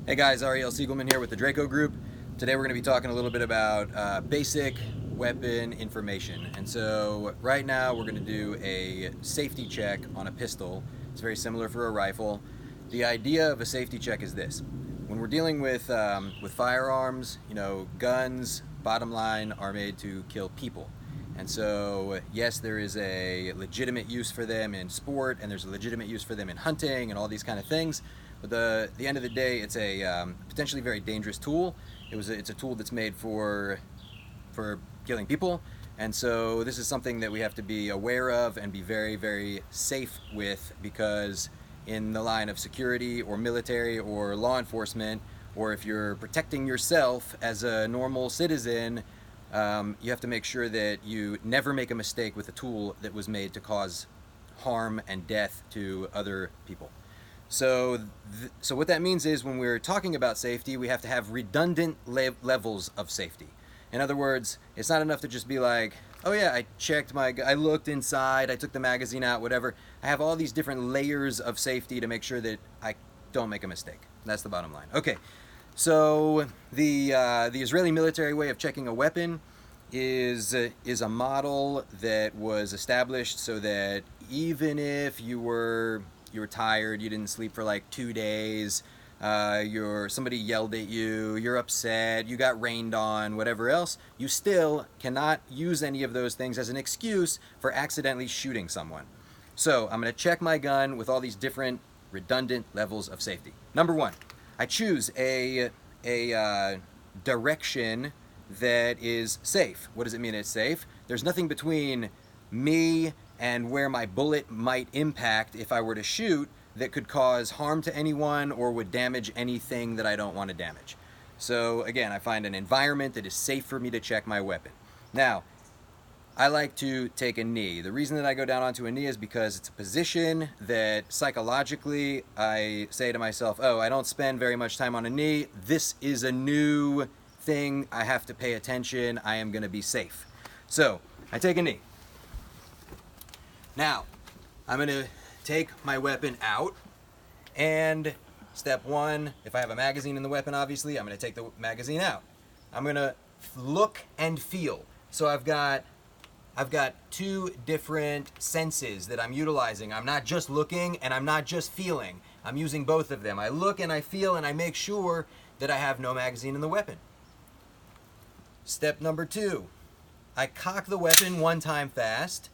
Hey guys, Ariel Siegelman here with the Draco Group. Today we're going to be talking a little bit about basic weapon information. And so right now we're going to do a safety check on a pistol. It's very similar for a rifle. The idea of a safety check is this. When we're dealing with firearms, guns, bottom line, are made to kill people. And so, yes, there is a legitimate use for them in sport, and there's a legitimate use for them in hunting and all these kind of things. But at the end of the day, it's a potentially very dangerous tool. It's a tool that's made for killing people, and so this is something that we have to be aware of and be very, very safe with, because in the line of security or military or law enforcement, or if you're protecting yourself as a normal citizen, you have to make sure that you never make a mistake with a tool that was made to cause harm and death to other people. So what that means is, when we're talking about safety, we have to have redundant levels of safety. In other words, it's not enough to just be like, oh yeah, I looked inside, I took the magazine out, whatever. I have all these different layers of safety to make sure that I don't make a mistake. That's the bottom line. Okay, so the Israeli military way of checking a weapon is a model that was established so that even if you were tired, you didn't sleep for like 2 days, somebody yelled at you, you're upset, you got rained on, whatever else, you still cannot use any of those things as an excuse for accidentally shooting someone. So I'm going to check my gun with all these different redundant levels of safety. Number one, I choose a direction that is safe. What does it mean it's safe? There's nothing between me and where my bullet might impact if I were to shoot that could cause harm to anyone or would damage anything that I don't want to damage. So again, I find an environment that is safe for me to check my weapon. Now, I like to take a knee. The reason that I go down onto a knee is because it's a position that psychologically I say to myself, oh, I don't spend very much time on a knee. This is a new thing. I have to pay attention. I am going to be safe. So I take a knee. Now, I'm going to take my weapon out, and step one, if I have a magazine in the weapon, obviously, I'm going to take the magazine out. I'm going to look and feel. So I've got two different senses that I'm utilizing. I'm not just looking and I'm not just feeling. I'm using both of them. I look and I feel, and I make sure that I have no magazine in the weapon. Step number two, I cock the weapon one time fast.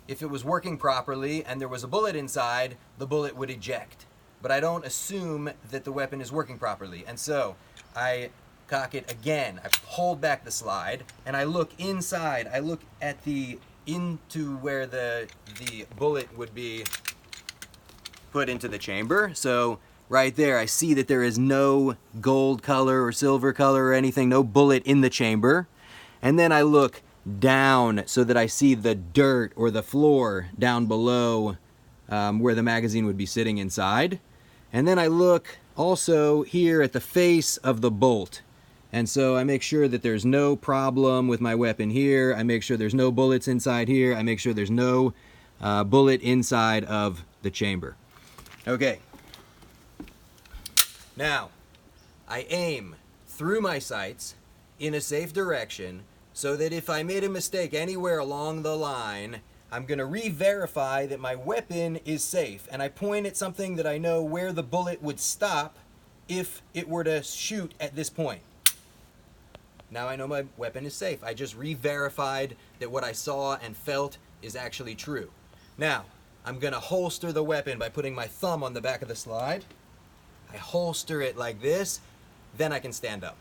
If it was working properly and there was a bullet inside, the bullet would eject. But I don't assume that the weapon is working properly. And so I cock it again. I hold back the slide and I look inside. I look at into where the bullet would be put into the chamber. So right there, I see that there is no gold color or silver color or anything, no bullet in the chamber. And then I look down so that I see the dirt or the floor down below where the magazine would be sitting inside. And then I look also here at the face of the bolt. And so I make sure that there's no problem with my weapon here. I make sure there's no bullets inside here. I make sure there's no bullet inside of the chamber. Okay. Now, I aim through my sights in a safe direction, so that if I made a mistake anywhere along the line, I'm going to re-verify that my weapon is safe. And I point at something that I know where the bullet would stop if it were to shoot at this point. Now I know my weapon is safe. I just re-verified that what I saw and felt is actually true. Now, I'm going to holster the weapon by putting my thumb on the back of the slide. I holster it like this, then I can stand up.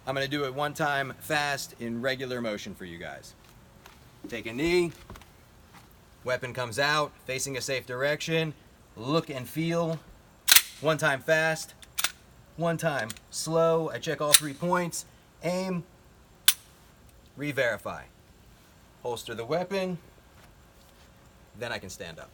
I'm going to do it one time fast in regular motion for you guys. Take a knee, weapon comes out, facing a safe direction, look and feel, one time fast, one time slow, I check all 3 points, aim, re-verify. Holster the weapon, then I can stand up.